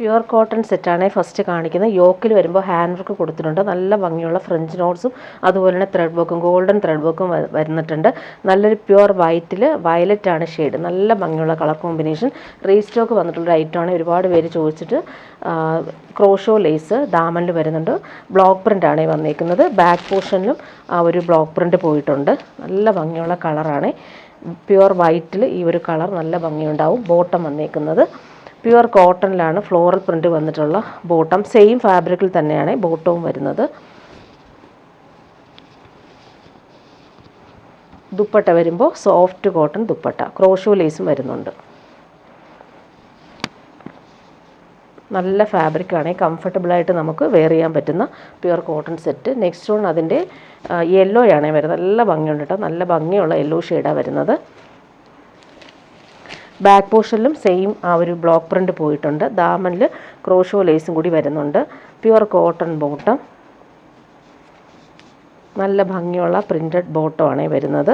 Pure cotton സെറ്റാണ് first കാണിക്കുന്നത്. യോക്കിൽ വരുമ്പോൾ ഹാൻഡ് വർക്ക് കൊടുത്തിട്ടുണ്ട്. നല്ല ഭംഗിയുള്ള ഫ്രഞ്ച് നോട്ട്സും അതുപോലെ തന്നെ ത്രെഡ് വർക്കും ഗോൾഡൻ ത്രെഡ് വർക്കും വരുന്നിട്ടുണ്ട്. നല്ലൊരു പ്യുവർ വൈറ്റിൽ വയലറ്റ് ആണ് ഷെയ്ഡ്. നല്ല ഭംഗിയുള്ള കളർ കോമ്പിനേഷൻ. റീസ്റ്റോക്ക് വന്നിട്ടുള്ള ഐറ്റമാണ്. ഒരുപാട് പേര് ചോദിച്ചിട്ട് ക്രോഷോ ലേസ് ദാമനിൽ വരുന്നുണ്ട്. ബ്ലോക്ക് പ്രിൻ്റ് ആണ് വന്നിരിക്കുന്നത്. ബാക്ക് പോർഷനിലും ആ ഒരു ബ്ലോക്ക് പ്രിൻ്റ് പോയിട്ടുണ്ട്. നല്ല ഭംഗിയുള്ള കളറാണ്. പ്യുവർ വൈറ്റിൽ ഈ ഒരു കളർ നല്ല ഭംഗിയുണ്ടാവും. ബോട്ടം വന്നിരിക്കുന്നത് പ്യുവർ കോട്ടണിലാണ് ഫ്ലോറൽ പ്രിൻ്റ് വന്നിട്ടുള്ള ബോട്ടം. സെയിം ഫാബ്രിക്കിൽ തന്നെയാണ് ബോട്ടവും വരുന്നത്. ദുപ്പട്ട വരുമ്പോൾ സോഫ്റ്റ് കോട്ടൺ ദുപ്പട്ട, ക്രോഷോ ലേസും വരുന്നുണ്ട്. നല്ല ഫാബ്രിക്കാണ്. കംഫർട്ടബിളായിട്ട് നമുക്ക് വെയർ ചെയ്യാൻ പറ്റുന്ന pure cotton set. Next one അതിൻ്റെ യെല്ലോയാണ് വരുന്നത്. നല്ല ഭംഗിയുണ്ട് കേട്ടോ. നല്ല ഭംഗിയുള്ള യെല്ലോ ഷെയ്ഡാണ് വരുന്നത്. ബാക്ക് പോർഷനിലും സെയിം ആ ഒരു ബ്ലോക്ക് പ്രിൻ്റ് പോയിട്ടുണ്ട്. ദാമനിൽ ക്രോഷോ ലേസും കൂടി വരുന്നുണ്ട്. പ്യുവർ കോട്ടൺ ബോട്ടം, നല്ല ഭംഗിയുള്ള പ്രിൻ്റഡ് ബോട്ടമാണ് വരുന്നത്.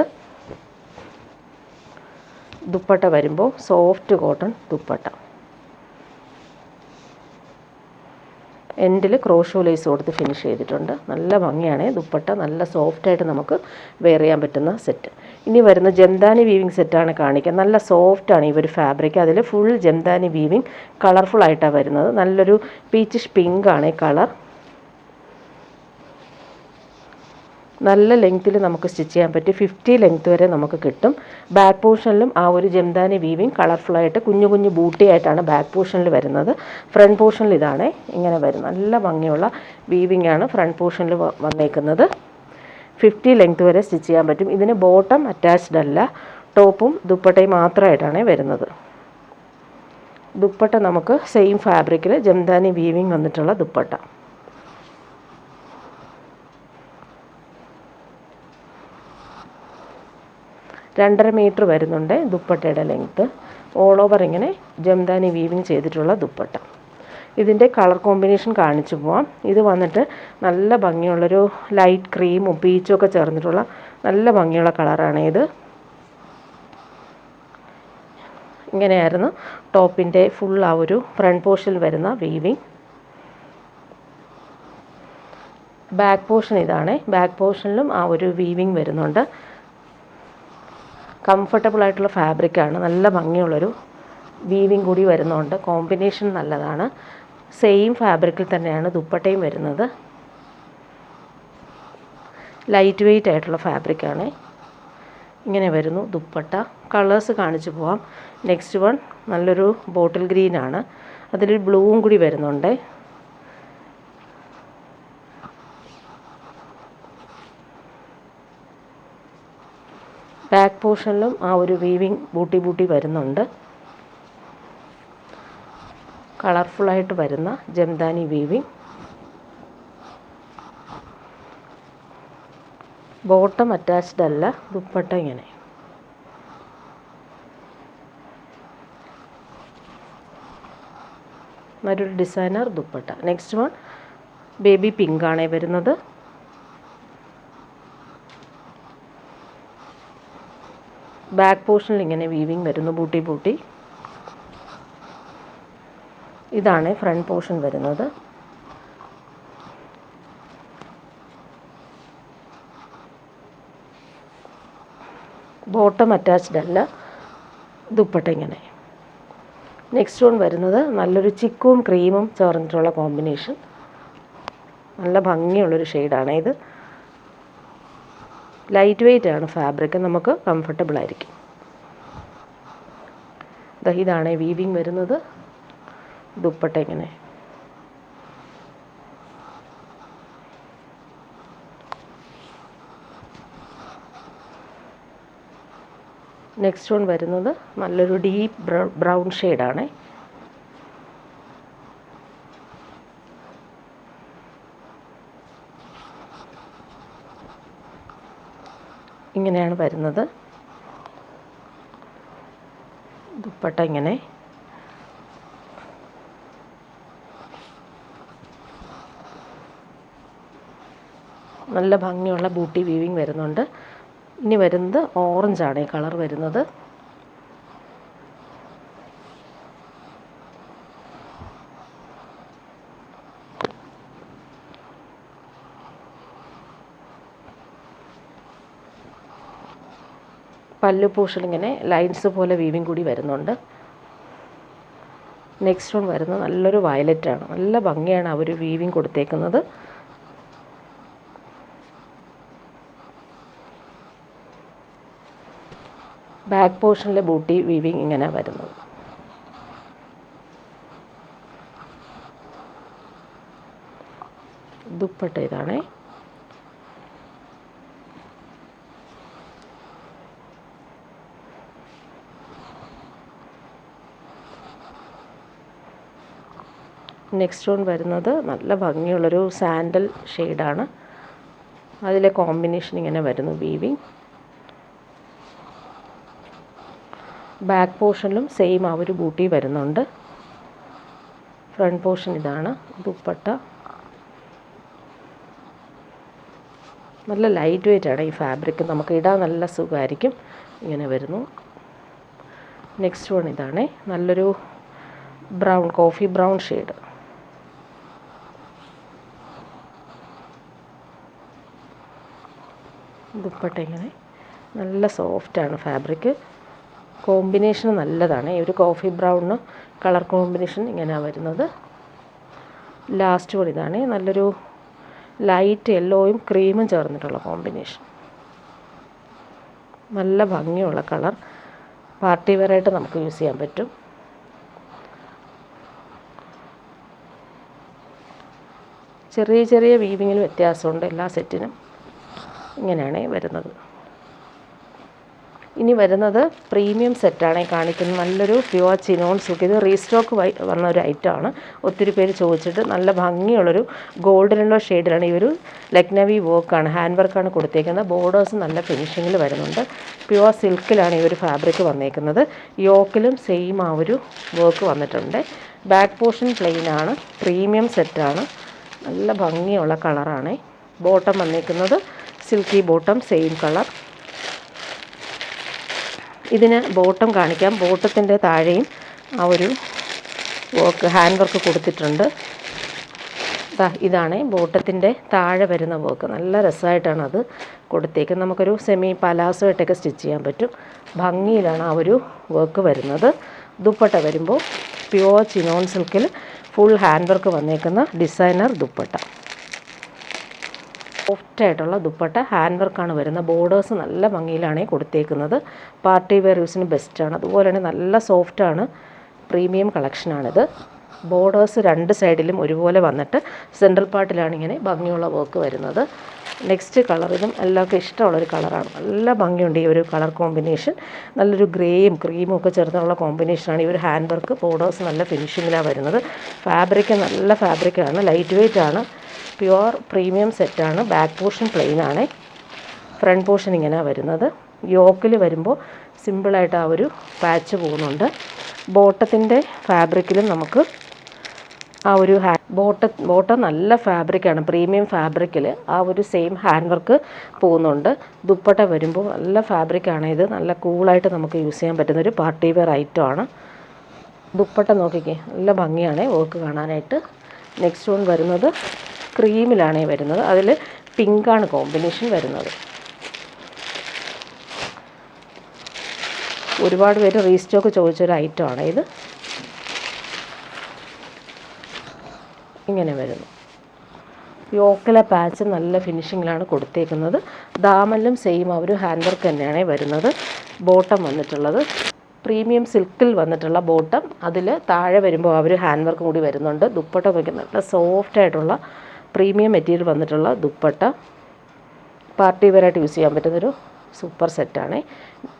ദുപ്പട്ട വരുമ്പോൾ സോഫ്റ്റ് കോട്ടൺ ദുപ്പട്ട, എൻഡിൽ ക്രോഷോ ലേസ് കൊടുത്ത് ഫിനിഷ് ചെയ്തിട്ടുണ്ട്. നല്ല ഭംഗിയാണ് ദുപ്പട്ട. നല്ല സോഫ്റ്റായിട്ട് നമുക്ക് വെയർ ചെയ്യാൻ പറ്റുന്ന സെറ്റ്. ഇനി വരുന്ന ജംദാനി വീവിങ് സെറ്റാണ് കാണിക്കുക. നല്ല സോഫ്റ്റാണ് ഈ ഒരു ഫാബ്രിക്. അതിൽ ഫുൾ ജംദാനി വീവിങ് കളർഫുൾ ആയിട്ടാണ് വരുന്നത്. നല്ലൊരു പീച്ചിഷ് പിങ്ക് ആണ് ഈ കളർ. നല്ല ലെങ്ത്തിൽ നമുക്ക് സ്റ്റിച്ച് ചെയ്യാൻ പറ്റും. 50 ലെങ്ത്ത് വരെ നമുക്ക് കിട്ടും. ബാക്ക് പോർഷനിലും ആ ഒരു ജംദാനി വീവിങ് കളർഫുള്ളായിട്ട് കുഞ്ഞു കുഞ്ഞു ബൂട്ടി ആയിട്ടാണ് ബാക്ക് പോർഷനിൽ വരുന്നത്. ഫ്രണ്ട് പോർഷനിൽ ഇതാണ് ഇങ്ങനെ വരും. നല്ല ഭംഗിയുള്ള വീവിങ് ആണ് ഫ്രണ്ട് പോർഷനിൽ വന്നേക്കുന്നത്. 50 ലെങ്ത്ത് വരെ സ്റ്റിച്ച് ചെയ്യാൻ പറ്റും. ഇതിന് ബോട്ടം അറ്റാച്ച്ഡ് അല്ല. ടോപ്പും ദുപ്പട്ടയും മാത്രമായിട്ടാണ് വരുന്നത്. ദുപ്പട്ട നമുക്ക് സെയിം ഫാബ്രിക്കിൽ ജംദാനി വീവിങ് വന്നിട്ടുള്ള ദുപ്പട്ട. 2.5 മീറ്റർ വരുന്നുണ്ട് ദുപ്പട്ടയുടെ ലെങ്ത്ത്. ഓൾ ഓവർ ഇങ്ങനെ ജംദാനി വീവിങ് ചെയ്തിട്ടുള്ള ദുപ്പട്ട. ഇതിൻ്റെ കളർ കോമ്പിനേഷൻ കാണിച്ചു പോവാം. ഇത് വന്നിട്ട് നല്ല ഭംഗിയുള്ളൊരു ലൈറ്റ് ക്രീമും പീച്ചും ഒക്കെ ചേർന്നിട്ടുള്ള നല്ല ഭംഗിയുള്ള കളറാണ് ഇത്. ഇങ്ങനെയായിരുന്നു ടോപ്പിൻ്റെ ഫുൾ ആ ഒരു ഫ്രണ്ട് പോർഷനിൽ വരുന്ന വീവിങ്. ബാക്ക് പോർഷൻ ഇതാണ്. ബാക്ക് പോർഷനിലും ആ ഒരു വീവിങ് വരുന്നുണ്ട്. കംഫർട്ടബിൾ ആയിട്ടുള്ള ഫാബ്രിക്കാണ്. നല്ല ഭംഗിയുള്ളൊരു വീവിങ് കൂടി വരുന്നുണ്ട്. കോമ്പിനേഷൻ നല്ലതാണ്. സെയിം ഫാബ്രിക്കിൽ തന്നെയാണ് ദുപ്പട്ടയും വരുന്നത്. ലൈറ്റ് വെയ്റ്റ് ആയിട്ടുള്ള ഫാബ്രിക്കാണ്. ഇങ്ങനെ വരുന്നു ദുപ്പട്ട. കളേഴ്സ് കാണിച്ചു പോവാം. നെക്സ്റ്റ് വൺ നല്ലൊരു ബോട്ടിൽ ഗ്രീനാണ്. അതിലൊരു ബ്ലൂവും കൂടി വരുന്നുണ്ട്. ബാക്ക് പോർഷനിലും ആ ഒരു വീവിങ് ബൂട്ടി വരുന്നുണ്ട്. കളർഫുള്ളായിട്ട് വരുന്ന ജംദാനി വീവിങ്. ബോട്ടം അറ്റാച്ച്ഡ് അല്ല. ദുപ്പട്ട ഇങ്ങനെ. നല്ലൊരു designer dupatta. Next one baby pink ആണ് വരുന്നത്. ബാക്ക് പോർഷനിൽ ഇങ്ങനെ വീവിങ് വരുന്നു ബൂട്ടി. ഇതാണ് ഫ്രണ്ട് പോർഷൻ വരുന്നത്. ബോട്ടം അറ്റാച്ച്ഡ് അല്ല. ദുപ്പട്ട ഇങ്ങനെ. നെക്സ്റ്റ് വൺ വരുന്നത് നല്ലൊരു ചിക്കും ക്രീമും ചേർന്നിട്ടുള്ള കോമ്പിനേഷൻ. നല്ല ഭംഗിയുള്ളൊരു ഷെയ്ഡാണ് ഇത്. ലൈറ്റ് വെയ്റ്റ് ആണ് ഫാബ്രിക്. നമുക്ക് കംഫർട്ടബിൾ ആയിരിക്കും. ഇതാണ് വീവിങ് വരുന്നത്. ദുപ്പട്ട ഇങ്ങനെ. നെക്സ്റ്റ് വൺ വരുന്നത് നല്ലൊരു ഡീപ്പ് ബ്രൗൺ ഷെയ്ഡാണ്. ഇങ്ങനെയാണ് വരുന്നത്. ദുപ്പട്ട ഇങ്ങനെ. നല്ല ഭംഗിയുള്ള ബൂട്ടി വീവിങ് വരുന്നുണ്ട്. ഇനി വരുന്നത് ഓറഞ്ചാണ് ഈ കളർ വരുന്നത്. പല്ലു പോർഷൻ ഇങ്ങനെ ലൈൻസ് പോലെ വീവിങ് കൂടി വരുന്നുണ്ട്. നെക്സ്റ്റ് വൺ വരുന്നത് നല്ലൊരു വയലറ്റാണ്. നല്ല ഭംഗിയാണ് അവർ വീവിങ് കൊടുത്തേക്കുന്നത്. ബാക്ക് പോർഷനിലെ ബൂട്ടി വീവിങ് ഇങ്ങനെ വരുന്നത്. ദുപ്പട്ട ഇതാണേ. നെക്സ്റ്റ് വൺ വരുന്നത് നല്ല ഭംഗിയുള്ളൊരു സാൻഡൽ ഷെയ്ഡാണ്. അതിലെ കോമ്പിനേഷൻ ഇങ്ങനെ വരുന്നു വീവിങ്. ബാക്ക് പോർഷനിലും സെയിം ആ ഒരു ബൂട്ടി വരുന്നുണ്ട്. ഫ്രണ്ട് പോർഷൻ ഇതാണ്. ദുപ്പട്ട നല്ല ലൈറ്റ് വെയിറ്റ് ആണ് ഈ ഫാബ്രിക്. നമുക്ക് ഇടാൻ നല്ല സുഖമായിരിക്കും. ഇങ്ങനെ വരുന്നു. നെക്സ്റ്റ് വൺ ഇതാണ് നല്ലൊരു brown, coffee brown shade. Dupatta ഇങ്ങനെ നല്ല സോഫ്റ്റാണ് ഫാബ്രിക്. കോമ്പിനേഷൻ നല്ലതാണ്. ഈ ഒരു കോഫി ബ്രൗണിന് കളർ കോമ്പിനേഷൻ ഇങ്ങനെയാണ് വരുന്നത്. ലാസ്റ്റ് വൺ ഇതാണ് നല്ലൊരു ലൈറ്റ് യെല്ലോയും ക്രീമും ചേർന്നിട്ടുള്ള കോമ്പിനേഷൻ. നല്ല ഭംഗിയുള്ള കളർ. പാർട്ടി വെയറായിട്ട് നമുക്ക് യൂസ് ചെയ്യാൻ പറ്റും. ചെറിയ ചെറിയ വീവിങ്ങിൽ വ്യത്യാസമുണ്ട് എല്ലാ സെറ്റിനും. ഇങ്ങനെയാണ് വരുന്നത്. ഇനി വരുന്നത് പ്രീമിയം സെറ്റാണ് കാണിക്കുന്നത്. നല്ലൊരു പ്യുവർ ചിനോൺ സിൽക്ക്. ഇത് റീസ്റ്റോക്ക് വന്ന ഒരു ഐറ്റമാണ്. ഒത്തിരി പേര് ചോദിച്ചിട്ട് നല്ല ഭംഗിയുള്ളൊരു ഗോൾഡൻ യെല്ലോ ഷെയ്ഡിലാണ്. ഈ ഒരു ലക്നവി വർക്കാണ്, ഹാൻഡ് വർക്കാണ് കൊടുത്തേക്കുന്നത്. ബോർഡേഴ്സ് നല്ല ഫിനിഷിങ്ങിൽ വരുന്നുണ്ട്. പ്യുവർ സിൽക്കിലാണ് ഈ ഒരു ഫാബ്രിക് വന്നേക്കുന്നത്. യോക്കിലും സെയിം ആ ഒരു വർക്ക് വന്നിട്ടുണ്ട്. ബാക്ക് പോർഷൻ പ്ലെയിൻ ആണ്. പ്രീമിയം സെറ്റാണ്. നല്ല ഭംഗിയുള്ള കളറാണ്. ബോട്ടം വന്നേക്കുന്നത് സിൽക്കി ബോട്ടം, സെയിം കളർ. ഇതിന് ബോട്ടം കാണിക്കാം. ബോട്ടത്തിൻ്റെ താഴെയും ആ ഒരു വർക്ക്, ഹാൻഡ് വർക്ക് കൊടുത്തിട്ടുണ്ട്. ഇതാണ് ബോട്ടത്തിൻ്റെ താഴെ വരുന്ന വർക്ക്. നല്ല രസമായിട്ടാണ് അത് കൊടുത്തേക്കുന്നത്. നമുക്കൊരു സെമി പലാസോ ആയിട്ടൊക്കെ സ്റ്റിച്ച് ചെയ്യാൻ പറ്റും. ഭംഗിയിലാണ് ആ ഒരു വർക്ക് വരുന്നത്. ദുപ്പട്ട വരുമ്പോൾ പ്യുവർ ചിനോൺ സിൽക്കിൽ ഫുൾ ഹാൻഡ് വർക്ക് വന്നേക്കുന്ന ഡിസൈനർ ദുപ്പട്ട. സോഫ്റ്റായിട്ടുള്ള ദുപ്പട്ട, ഹാൻഡ് വർക്കാണ് വരുന്നത്. ബോർഡേഴ്സ് നല്ല ഭംഗിയിലാണ് കൊടുത്തേക്കുന്നത്. പാർട്ടി വെയർ യൂസിന് ബെസ്റ്റാണ്. അതുപോലെ തന്നെ നല്ല സോഫ്റ്റാണ്. പ്രീമിയം കളക്ഷനാണിത്. ബോർഡേഴ്സ് രണ്ട് സൈഡിലും ഒരുപോലെ വന്നിട്ട് സെൻട്രൽ പാർട്ടിലാണ് ഇങ്ങനെ ഭംഗിയുള്ള വർക്ക് വരുന്നത്. നെക്സ്റ്റ് കളർ, ഇതും എല്ലാവർക്കും ഇഷ്ടമുള്ളൊരു കളറാണ്. നല്ല ഭംഗിയുണ്ട് ഈ ഒരു കളർ കോമ്പിനേഷൻ. നല്ലൊരു ഗ്രേയും ക്രീമും ഒക്കെ ചേർന്നുള്ള കോമ്പിനേഷനാണ്. ഈ ഒരു ഹാൻഡ് വർക്ക്, ബോർഡേഴ്സ് നല്ല ഫിനിഷിങ്ങിലാണ് വരുന്നത്. ഫാബ്രിക് നല്ല ഫാബ്രിക്കാണ്, ലൈറ്റ് വെയിറ്റ് ആണ്. പ്യുവർ പ്രീമിയം സെറ്റാണ്. ബാക്ക് പോർഷൻ പ്ലെയിൻ ആണ്. ഫ്രണ്ട് പോർഷൻ ഇങ്ങനെ വരുന്നത്. യോക്കിൽ വരുമ്പോൾ സിമ്പിളായിട്ട് ആ ഒരു പാച്ച് പോകുന്നുണ്ട്. ബോട്ടത്തിൻ്റെ ഫാബ്രിക്കിലും നമുക്ക് ആ ഒരു ബോട്ടം നല്ല ഫാബ്രിക്കാണ്. പ്രീമിയം ഫാബ്രിക്കിൽ ആ ഒരു സെയിം ഹാൻഡ് വർക്ക് പോകുന്നുണ്ട്. ദുപ്പട്ട വരുമ്പോൾ നല്ല ഫാബ്രിക്കാണ്. ഇത് നല്ല കൂളായിട്ട് നമുക്ക് യൂസ് ചെയ്യാൻ പറ്റുന്നൊരു പാർട്ടി വെയർ ഐറ്റമാണ്. ദുപ്പട്ട നോക്കിക്കേ, നല്ല ഭംഗിയാണ് വർക്ക് കാണാനായിട്ട്. നെക്സ്റ്റ് വൺ വരുന്നത് ക്രീമിലാണ് വരുന്നത്. അതിൽ പിങ്കാണ് കോമ്പിനേഷൻ വരുന്നത്. ഒരുപാട് പേര് റീസ്റ്റോക്ക് ചോദിച്ചൊരു ഐറ്റമാണ് ഇത്. ഇങ്ങനെ വരുന്നു. യോക്കിലെ പാച്ച് നല്ല ഫിനിഷിങ്ങിലാണ് കൊടുത്തേക്കുന്നത്. ദാമനിലും സെയിം ആ ഒരു ഹാൻഡ് വർക്ക് തന്നെയാണ് വരുന്നത്. ബോട്ടം വന്നിട്ടുള്ളത് പ്രീമിയം സിൽക്കിൽ വന്നിട്ടുള്ള ബോട്ടം. അതിൽ താഴെ വരുമ്പോൾ ആ ഒരു ഹാൻഡ് വർക്ക് കൂടി വരുന്നുണ്ട്. ദുപ്പട്ട നോക്കി നല്ല സോഫ്റ്റായിട്ടുള്ള പ്രീമിയം മെറ്റീരിയൽ വന്നിട്ടുള്ള ദുപ്പട്ട. പാർട്ടി വെയറായിട്ട് യൂസ് ചെയ്യാൻ പറ്റുന്നൊരു സൂപ്പർ സെറ്റാണ്.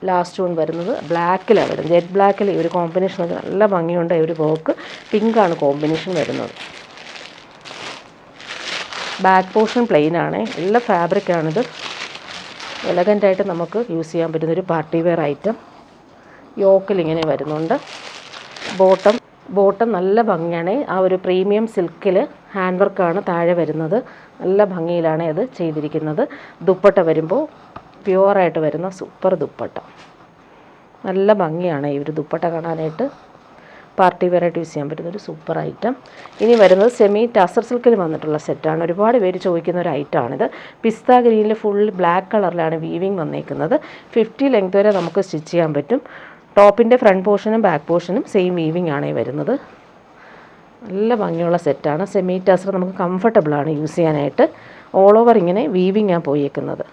ലാസ്റ്റ് വൺ വരുന്നത് ബ്ലാക്കിലാണ് വരുന്നത്. ജെറ്റ് ബ്ലാക്കിൽ ഈ ഒരു കോമ്പിനേഷൻ നല്ല ഭംഗിയുണ്ട്. ഈ ഒരു വർക്ക് പിങ്കാണ് കോമ്പിനേഷൻ വരുന്നത്. ബാക്ക് പോർഷൻ പ്ലെയിൻ ആണ്. നല്ല ഫാബ്രിക്കാണിത്. എലഗൻ്റായിട്ട് നമുക്ക് യൂസ് ചെയ്യാൻ പറ്റുന്നൊരു പാർട്ടി വെയർ ഐറ്റം. യോക്കിൽ ഇങ്ങനെ വരുന്നുണ്ട്. ബോട്ടം നല്ല ഭംഗിയാണ്. ആ ഒരു പ്രീമിയം സിൽക്കിൽ ഹാൻഡ് വർക്കാണ് താഴെ വരുന്നത്. നല്ല ഭംഗിയിലാണ് അത് ചെയ്തിരിക്കുന്നത്. ദുപ്പട്ട വരുമ്പോൾ പ്യുവറായിട്ട് വരുന്ന സൂപ്പർ ദുപ്പട്ട. നല്ല ഭംഗിയാണ് ഈ ഒരു ദുപ്പട്ട കാണാനായിട്ട്. പാർട്ടി വെയറായിട്ട് യൂസ് ചെയ്യാൻ പറ്റുന്ന ഒരു സൂപ്പർ ഐറ്റം. ഇനി വരുന്നത് സെമി ടസർ സിൽക്കിൽ വന്നിട്ടുള്ള സെറ്റാണ്. ഒരുപാട് പേര് ചോദിക്കുന്ന ഒരു ഐറ്റമാണിത്. പിസ്ത ഗ്രീനിൽ ഫുൾ ബ്ലാക്ക് കളറിലാണ് വീവിങ് വന്നേക്കുന്നത്. 50 ലെങ്ത് വരെ നമുക്ക് സ്റ്റിച്ച് ചെയ്യാൻ പറ്റും. ടോപ്പിൻ്റെ ഫ്രണ്ട് പോർഷനും ബാക്ക് പോർഷനും സെയിം വീവിങ് ആണ് വരുന്നത്. നല്ല ഭംഗിയുള്ള സെറ്റാണ്. സെമി ടസർ നമുക്ക് കംഫർട്ടബിളാണ് യൂസ് ചെയ്യാനായിട്ട്. ഓൾ ഓവർ ഇങ്ങനെ വീവിങ് ആണ് പോയേക്കുന്നത്.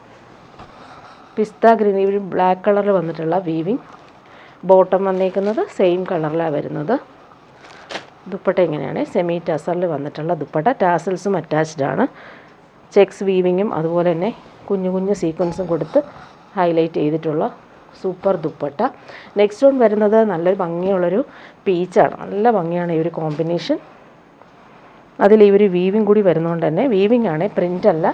പിസ്ത ഗ്രീൻ ഒരു ബ്ലാക്ക് കളറിൽ വന്നിട്ടുള്ള വീവിങ്. ബോട്ടം വന്നേക്കുന്നത് സെയിം കളറിലാണ് വരുന്നത്. ദുപ്പട്ട ഇങ്ങനെയാണ്. സെമി ടസറിൽ വന്നിട്ടുള്ള ദുപ്പട്ട. ടാസൽസും അറ്റാച്ച്ഡ് ആണ്. ചെക്സ് വീവിങ്ങും അതുപോലെ തന്നെ കുഞ്ഞു കുഞ്ഞു സീക്വൻസും കൊടുത്ത് ഹൈലൈറ്റ് ചെയ്തിട്ടുള്ള സൂപ്പർ ദുപ്പട്ട. നെക്സ്റ്റ് വൺ വരുന്നത് നല്ലൊരു ഭംഗിയുള്ളൊരു പീച്ചാണ്. നല്ല ഭംഗിയാണ് ഈ ഒരു കോമ്പിനേഷൻ. അതിൽ ഈ ഒരു വീവിങ് കൂടി വരുന്നതുകൊണ്ട് തന്നെ വീവിങ് ആണ്, പ്രിൻ്റ് അല്ല.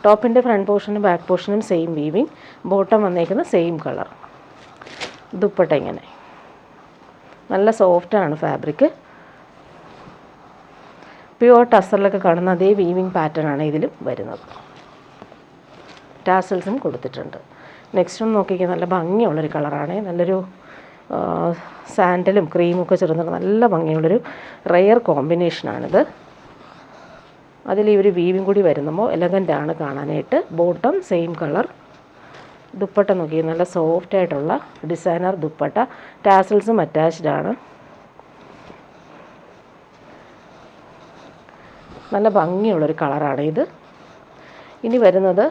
ടോപ്പിൻ്റെ ഫ്രണ്ട് പോർഷനും ബാക്ക് പോർഷനും സെയിം വീവിങ്. ബോട്ടം വന്നേക്കുന്ന സെയിം കളർ. ദുപ്പട്ട ഇങ്ങനെ നല്ല സോഫ്റ്റാണ് ഫാബ്രിക്. പ്യുവർ ടസറിലൊക്കെ കാണുന്ന അതേ വീവിങ് പാറ്റേൺ ആണ് ഇതിലും വരുന്നത്. ടാസൽസും കൊടുത്തിട്ടുണ്ട്. നെക്സ്റ്റ് ഒന്ന് നോക്കിക്കാൻ നല്ല ഭംഗിയുള്ളൊരു കളറാണ്. നല്ലൊരു സാൻഡലും ക്രീമും ഒക്കെ ചേർന്നിട്ട് നല്ല ഭംഗിയുള്ളൊരു റെയർ കോമ്പിനേഷനാണിത്. അതിൽ ഈ ഒരു വീവിങ് കൂടി വരുമ്പോൾ എലഗൻ്റ് ആണ് കാണാനായിട്ട്. Bottom same colour. ദുപ്പട്ട നോക്കി നല്ല സോഫ്റ്റ് ആയിട്ടുള്ള ഡിസൈനർ ദുപ്പട്ട. ടാസൽസും അറ്റാച്ച്ഡ് ആണ്. നല്ല ഭംഗിയുള്ളൊരു കളറാണ് ഇത്. ഇനി വരുന്നത്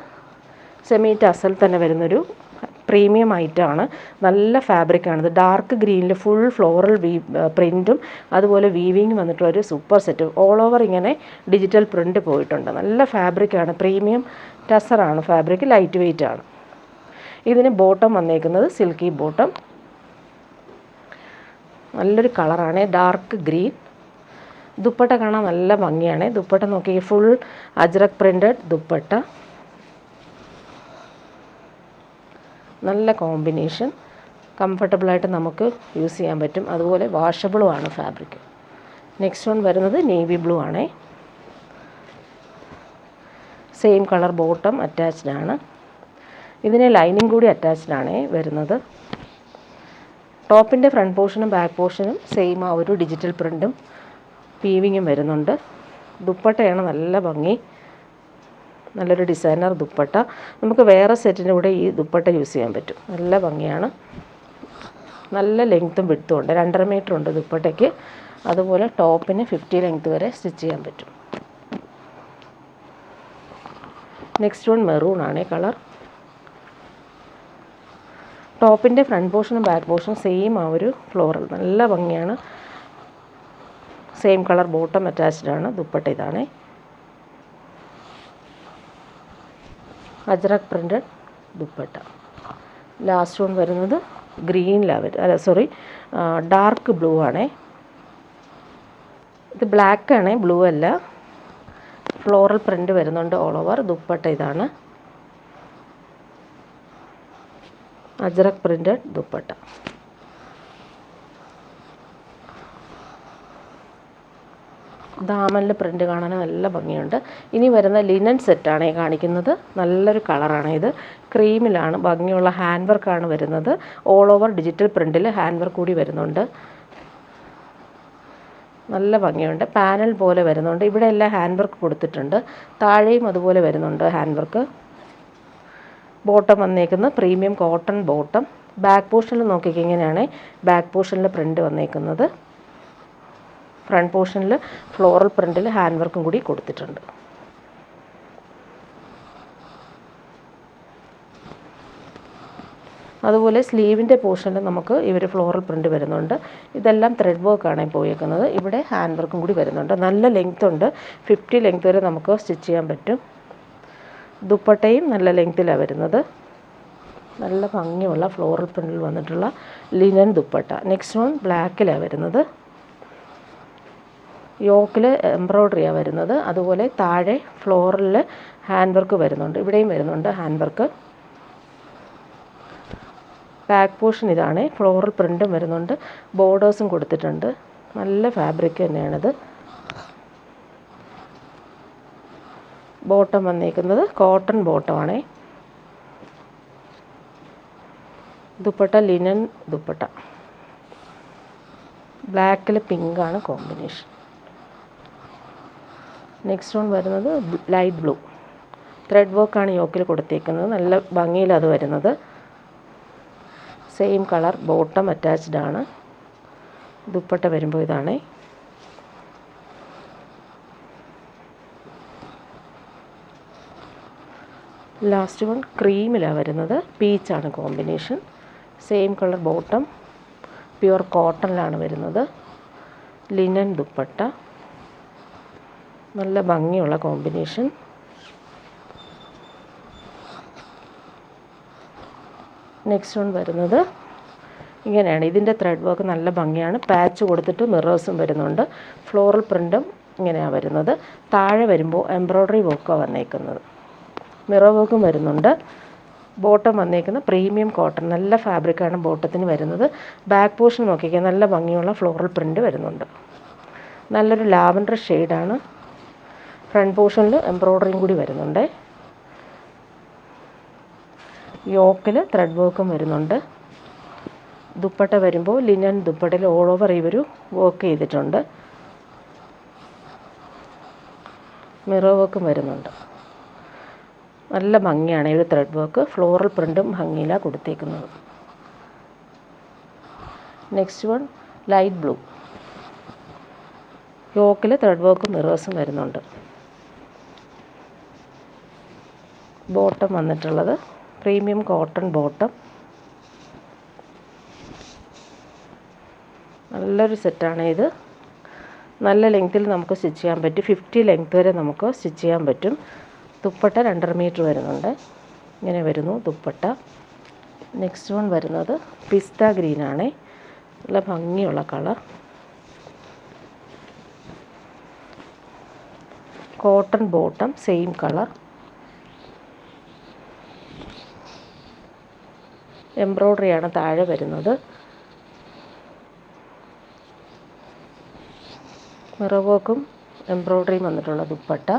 സെമി ടസൽ തന്നെ വരുന്നൊരു പ്രീമിയം ഐറ്റമാണ്. നല്ല ഫാബ്രിക്കാണിത്. ഡാർക്ക് ഗ്രീനിൽ ഫുൾ ഫ്ലോറൽ പ്രിൻറ്റും അതുപോലെ വീവിങ് വന്നിട്ടുള്ളൊരു സൂപ്പർ സെറ്റ്. ഓൾ ഓവർ ഇങ്ങനെ ഡിജിറ്റൽ പ്രിൻ്റ് പോയിട്ടുണ്ട്. നല്ല ഫാബ്രിക്കാണ്. പ്രീമിയം ടസറാണ് ഫാബ്രിക്. ലൈറ്റ് വെയ്റ്റ് ആണ്. ഇതിന് ബോട്ടം വന്നേക്കുന്നത് സിൽക്കി ബോട്ടം. നല്ലൊരു കളറാണ്. Dark green. ദുപ്പട്ട കാണാൻ നല്ല ഭംഗിയാണ്. ദുപ്പട്ട നോക്കി ഫുൾ അജ്രക് പ്രിൻറ്റഡ് ദുപ്പട്ട. നല്ല കോമ്പിനേഷൻ. കംഫർട്ടബിളായിട്ട് നമുക്ക് യൂസ് ചെയ്യാൻ പറ്റും. അതുപോലെ വാഷബിളുമാണ് ഫാബ്രിക്. നെക്സ്റ്റ് വൺ വരുന്നത് നേവി ബ്ലൂ ആണ്. Same colour. ബോട്ടം അറ്റാച്ച്ഡ് ആണ്. ഇതിന് ലൈനിങ് കൂടി അറ്റാച്ച്ഡ് ആണ് വരുന്നത്. ടോപ്പിൻ്റെ ഫ്രണ്ട് പോർഷനും ബാക്ക് പോർഷനും സെയിം ആ ഒരു ഡിജിറ്റൽ പ്രിൻറ്റും വീവിങ്ങും വരുന്നുണ്ട്. ദുപ്പട്ടയാണ് നല്ല ഭംഗി. നല്ലൊരു ഡിസൈനർ ദുപ്പട്ട. നമുക്ക് വേറെ സെറ്റിൻ്റെ കൂടെ ഈ ദുപ്പട്ട യൂസ് ചെയ്യാൻ പറ്റും. നല്ല ഭംഗിയാണ്. നല്ല ലെങ്ത്തും വിഡ്ത്തും ഉണ്ട്. 2.5 മീറ്റർ ഉണ്ട് ദുപ്പട്ടയ്ക്ക്. അതുപോലെ ടോപ്പിന് 50 ലെങ്ത്ത് വരെ സ്റ്റിച്ച് ചെയ്യാൻ പറ്റും. നെക്സ്റ്റ് വൺ മെറൂൺ ആണ് കളർ. ടോപ്പിൻ്റെ ഫ്രണ്ട് പോർഷനും ബാക്ക് പോർഷനും സെയിം ആ ഒരു ഫ്ലോറൽ. നല്ല ഭംഗിയാണ്. Same colour. ബോട്ടം അറ്റാച്ച്ഡ് ആണ്. ദുപ്പട്ട ഇതാണ്. Ajrak printed dupatta. Last one വരുന്നത് ഗ്രീനിലാണ് ഡാർക്ക് ബ്ലൂ ആണ്. ഇത് ബ്ലാക്ക് ആണ്, ബ്ലൂ അല്ല. ഫ്ലോറൽ പ്രിൻ്റ് വരുന്നുണ്ട് ഓൾ ഓവർ. ദുപ്പട്ട ഇതാണ്. അജ്രക് പ്രിൻറ്റഡ് ദുപ്പട്ട. ദാമനിൽ പ്രിൻ്റ് കാണാൻ നല്ല ഭംഗിയുണ്ട്. ഇനി വരുന്ന ലിനൻ സെറ്റാണ് കാണിക്കുന്നത്. നല്ലൊരു കളറാണ് ഇത്. ക്രീമിലാണ്. ഭംഗിയുള്ള ഹാൻഡ് വർക്കാണ് വരുന്നത്. ഓൾ ഓവർ ഡിജിറ്റൽ പ്രിൻറ്റിൽ ഹാൻഡ് വർക്ക് കൂടി വരുന്നുണ്ട്. നല്ല ഭംഗിയുണ്ട്. പാനൽ പോലെ വരുന്നുണ്ട്. ഇവിടെ എല്ലാം ഹാൻഡ് വർക്ക് കൊടുത്തിട്ടുണ്ട്. താഴെയും അതുപോലെ വരുന്നുണ്ട് ഹാൻഡ് വർക്ക്. ബോട്ടം വന്നേക്കുന്ന പ്രീമിയം കോട്ടൺ ബോട്ടം. ബാക്ക് പോർഷനിൽ നോക്കിക്കുക ഇങ്ങനെയാണ് ബാക്ക് പോർഷനിൽ പ്രിൻ്റ് വന്നേക്കുന്നത്. ഫ്രണ്ട് പോർഷനിൽ ഫ്ലോറൽ പ്രിൻറ്റിൽ ഹാൻഡ് വർക്കും കൂടി കൊടുത്തിട്ടുണ്ട്. അതുപോലെ സ്ലീവിൻ്റെ പോർഷനിൽ നമുക്ക് ഇവർ ഫ്ലോറൽ പ്രിൻ്റ് വരുന്നുണ്ട്. ഇതെല്ലാം ത്രെഡ് വർക്കാണ് പോയേക്കുന്നത്. ഇവിടെ ഹാൻഡ് വർക്കും കൂടി വരുന്നുണ്ട്. നല്ല ലെങ്ത് ഉണ്ട്. 50 ലെങ്ത് വരെ നമുക്ക് സ്റ്റിച്ച് ചെയ്യാൻ പറ്റും. ദുപ്പട്ടയും നല്ല ലെങ്ത്തിലാണ് വരുന്നത്. നല്ല ഭംഗിയുള്ള ഫ്ലോറൽ പ്രിൻറ്റിൽ വന്നിട്ടുള്ള ലിനൻ ദുപ്പട്ട. നെക്സ്റ്റ് വൺ ബ്ലാക്കിലാണ് വരുന്നത്. യോക്കിൽ എംബ്രോയ്ഡറിയാണ് വരുന്നത്. അതുപോലെ താഴെ ഫ്ലോറിൽ ഹാൻഡ് വർക്ക് വരുന്നുണ്ട്. ഇവിടെയും വരുന്നുണ്ട് ഹാൻഡ് വർക്ക്. ബാക്ക് പോർഷൻ ഇതാണ്. ഫ്ലോറൽ പ്രിൻറ്റും വരുന്നുണ്ട്. ബോർഡേഴ്സും കൊടുത്തിട്ടുണ്ട്. നല്ല ഫാബ്രിക് തന്നെയാണിത്. ബോട്ടം വന്നേക്കുന്നത് കോട്ടൺ ബോട്ടമാണ്. ദുപ്പട്ട ലിനൻ ദുപ്പട്ട. ബ്ലാക്കിൽ പിങ്കാണ് കോമ്പിനേഷൻ. നെക്സ്റ്റ് വൺ വരുന്നത് ലൈറ്റ് ബ്ലൂ. ത്രെഡ് വർക്കാണ് യോക്കിൽ കൊടുത്തേക്കുന്നത്. നല്ല ഭംഗിയിലത് വരുന്നത്. സെയിം കളർ ബോട്ടം അറ്റാച്ച്ഡ് ആണ്. ദുപ്പട്ട വരുമ്പോൾ ഇതാണ്. ലാസ്റ്റ് വൺ ക്രീമിലാണ് വരുന്നത്. പീച്ചാണ് combination. Same colour bottom. Pure കോട്ടണിലാണ് വരുന്നത്. ലിനൻ ദുപ്പട്ട. നല്ല ഭംഗിയുള്ള കോമ്പിനേഷൻ. നെക്സ്റ്റ് വൺ വരുന്നത് ഇങ്ങനെയാണ്. ഇതിൻ്റെ ത്രെഡ് വർക്ക് നല്ല ഭംഗിയാണ്. പാച്ച് കൊടുത്തിട്ട് മിറേഴ്സും വരുന്നുണ്ട്. ഫ്ലോറൽ പ്രിൻറ്റും ഇങ്ങനെയാണ് വരുന്നത്. താഴെ വരുമ്പോൾ എംബ്രോയ്ഡറി വർക്കാണ് വന്നേക്കുന്നത്. മിറർ വർക്കും വരുന്നുണ്ട്. ബോട്ടം വന്നേക്കുന്ന പ്രീമിയം കോട്ടൺ നല്ല ഫാബ്രിക്കാണ് ബോട്ടത്തിന് വരുന്നത്. ബാക്ക് പോർഷൻ നോക്കിക്കാൻ നല്ല ഭംഗിയുള്ള ഫ്ലോറൽ പ്രിൻറ്റ് വരുന്നുണ്ട്. നല്ലൊരു ലാവൻഡർ ഷെയ്ഡാണ്. ഫ്രണ്ട് പോർഷനിൽ എംബ്രോയ്ഡറിയും കൂടി വരുന്നുണ്ട്. യോക്കിൽ ത്രെഡ് വർക്കും വരുന്നുണ്ട്. ദുപ്പട്ട വരുമ്പോൾ ലിനൻ ദുപ്പട്ടയിൽ ഓൾ ഓവർ ഇവർ വർക്ക് ചെയ്തിട്ടുണ്ട്. മിറർ വർക്കും വരുന്നുണ്ട്. നല്ല ഭംഗിയാണ് ഈ ഒരു ത്രെഡ് വർക്ക്. ഫ്ലോറൽ പ്രിൻറ്റും ഭംഗിയിലാണ് കൊടുത്തേക്കുന്നത്. Next one light blue. യോക്കിൽ ത്രെഡ് വർക്കും മിറേഴ്സും വരുന്നുണ്ട്. ബോട്ടം വന്നിട്ടുള്ളത് പ്രീമിയം കോട്ടൺ ബോട്ടം. നല്ലൊരു സെറ്റാണ് ഇത്. നല്ല ലെങ്ത്തിൽ നമുക്ക് സ്റ്റിച്ച് ചെയ്യാൻ പറ്റും. 50 ലെങ്ത് വരെ നമുക്ക് സ്റ്റിച്ച് ചെയ്യാൻ പറ്റും. ദുപ്പട്ട 2.5 മീറ്റർ വരുന്നുണ്ട്. ഇങ്ങനെ വരുന്നു ദുപ്പട്ട. നെക്സ്റ്റ് വൺ വരുന്നത് പിസ്ത ഗ്രീനാണ്. നല്ല ഭംഗിയുള്ള colour. Cotton bottom same colour. എംബ്രോയ്ഡറിയാണ് താഴെ വരുന്നത്. മിറർ വർക്കും എംബ്രോയ്ഡറിയും വന്നിട്ടുള്ള ദുപ്പട്ട.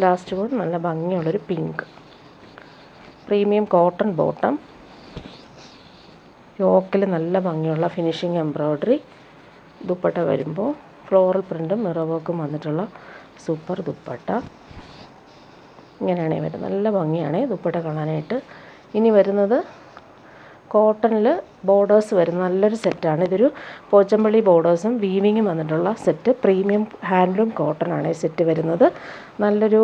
ലാസ്റ്റ് വൺ നല്ല ഭംഗിയുള്ളൊരു പിങ്ക്. Premium cotton bottom. യോക്കിൽ നല്ല ഭംഗിയുള്ള ഫിനിഷിങ് എംബ്രോയ്ഡറി. ദുപ്പട്ട വരുമ്പോൾ ഫ്ലോറൽ പ്രിൻറ്റും മിറർ വർക്കും വന്നിട്ടുള്ള സൂപ്പർ ദുപ്പട്ട. ഇങ്ങനെയാണ് വരുന്നത്. നല്ല ഭംഗിയാണ് ദുപ്പട്ട കാണാനായിട്ട്. ഇനി വരുന്നത് കോട്ടണിൽ ബോർഡേഴ്സ് വരുന്ന നല്ലൊരു സെറ്റാണ്. ഇതൊരു പോച്ചമ്പള്ളി ബോർഡേഴ്സും വീവിങ്ങും വന്നിട്ടുള്ള സെറ്റ്. പ്രീമിയം ഹാൻഡ്ലൂം കോട്ടണാണ് ഈ സെറ്റ് വരുന്നത്. നല്ലൊരു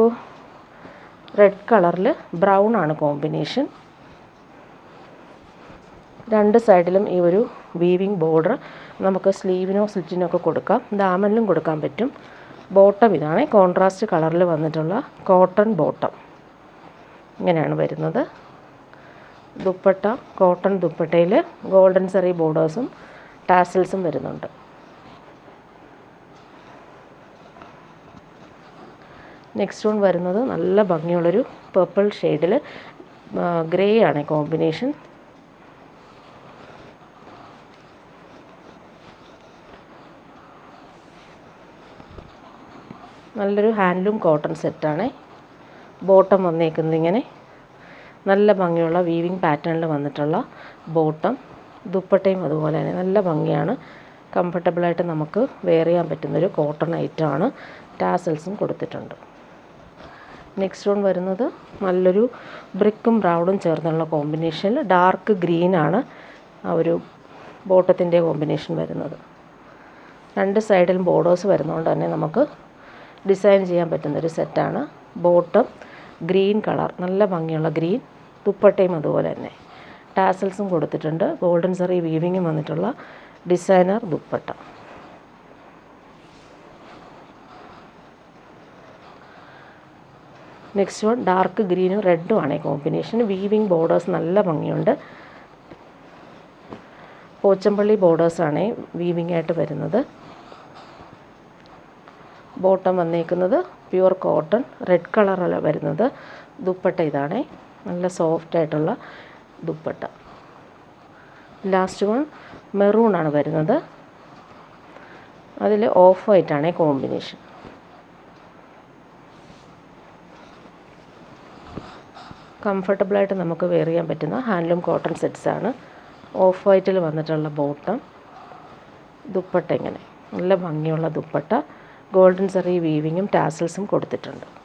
റെഡ് കളറിൽ ബ്രൗൺ ആണ് കോമ്പിനേഷൻ. രണ്ട് സൈഡിലും ഈ ഒരു വീവിങ് ബോർഡർ നമുക്ക് സ്ലീവിനോ സ്ലിറ്റിനോ ഒക്കെ കൊടുക്കാം. ദാമനിലും കൊടുക്കാൻ പറ്റും. ബോട്ടം ഇതാണ്. കോൺട്രാസ്റ്റ് കളറിൽ വന്നിട്ടുള്ള കോട്ടൺ ബോട്ടം. ഇങ്ങനെയാണ് വരുന്നത്. ദുപ്പട്ട കോട്ടൺ ദുപ്പട്ടയിൽ ഗോൾഡൻ സെറി ബോർഡേഴ്സും ടാസൽസും വരുന്നുണ്ട്. നെക്സ്റ്റ് വൺ വരുന്നത് നല്ല ഭംഗിയുള്ളൊരു പർപ്പിൾ ഷെയ്ഡിൽ ഗ്രേ ആണ് കോമ്പിനേഷൻ. നല്ലൊരു ഹാൻഡ്ലൂം കോട്ടൺ സെറ്റാണ്. ബോട്ടം വന്നേക്കുന്നത് ഇങ്ങനെ നല്ല ഭംഗിയുള്ള വീവിങ് പാറ്റേണിൽ വന്നിട്ടുള്ള ബോട്ടം. ദുപ്പട്ടയും അതുപോലെ തന്നെ നല്ല ഭംഗിയാണ്. കംഫർട്ടബിളായിട്ട് നമുക്ക് വെയർ ചെയ്യാൻ പറ്റുന്നൊരു കോട്ടൺ ഐറ്റമാണ്. ടാസൽസും കൊടുത്തിട്ടുണ്ട്. നെക്സ്റ്റ് വൺ വരുന്നത് നല്ലൊരു ബ്രിക്കും ബ്രൗണും ചേർന്നുള്ള കോമ്പിനേഷനിൽ ഡാർക്ക് ഗ്രീനാണ് ആ ഒരു ബോട്ടത്തിൻ്റെ കോമ്പിനേഷൻ വരുന്നത്. രണ്ട് സൈഡിലും ബോർഡേഴ്സ് വരുന്നതുകൊണ്ട് തന്നെ നമുക്ക് ഡിസൈൻ ചെയ്യാൻ പറ്റുന്നൊരു സെറ്റാണ്. ബോട്ടം ഗ്രീൻ കളർ നല്ല ഭംഗിയുള്ള ഗ്രീൻ. ദുപ്പട്ടയും അതുപോലെ തന്നെ ടാസൽസും കൊടുത്തിട്ടുണ്ട്. ഗോൾഡൻ സെറി വീവിങ്ങും വന്നിട്ടുള്ള designer dupatta. Next one dark ഗ്രീനും റെഡും ആണ് കോമ്പിനേഷൻ. വീവിങ് ബോർഡേഴ്സ് നല്ല ഭംഗിയുണ്ട്. പോച്ചമ്പള്ളി ബോർഡേഴ്സാണ് വീവിങ് ആയിട്ട് വരുന്നത്. ബോട്ടം വന്നേക്കുന്നത് പ്യുവർ കോട്ടൺ റെഡ് കളറല്ല വരുന്നത്. ദുപ്പട്ട ഇതാണ്. നല്ല സോഫ്റ്റ് ആയിട്ടുള്ള ദുപ്പട്ട. ലാസ്റ്റ് വൺ മെറൂൺ ആണ് വരുന്നത്. അതിൽ ഓഫ് വൈറ്റാണ് കോമ്പിനേഷൻ. കംഫർട്ടബിളായിട്ട് നമുക്ക് വെയർ ചെയ്യാൻ പറ്റുന്ന ഹാൻഡ്ലൂം കോട്ടൺ സെറ്റ്സാണ്. ഓഫ് വൈറ്റിൽ വന്നിട്ടുള്ള ബോട്ടം. ദുപ്പട്ട ഇങ്ങനെ നല്ല ഭംഗിയുള്ള ദുപ്പട്ട, ഗോൾഡൻ സെറി വീവിങ്ങും ടാസൽസും കൊടുത്തിട്ടുണ്ട്.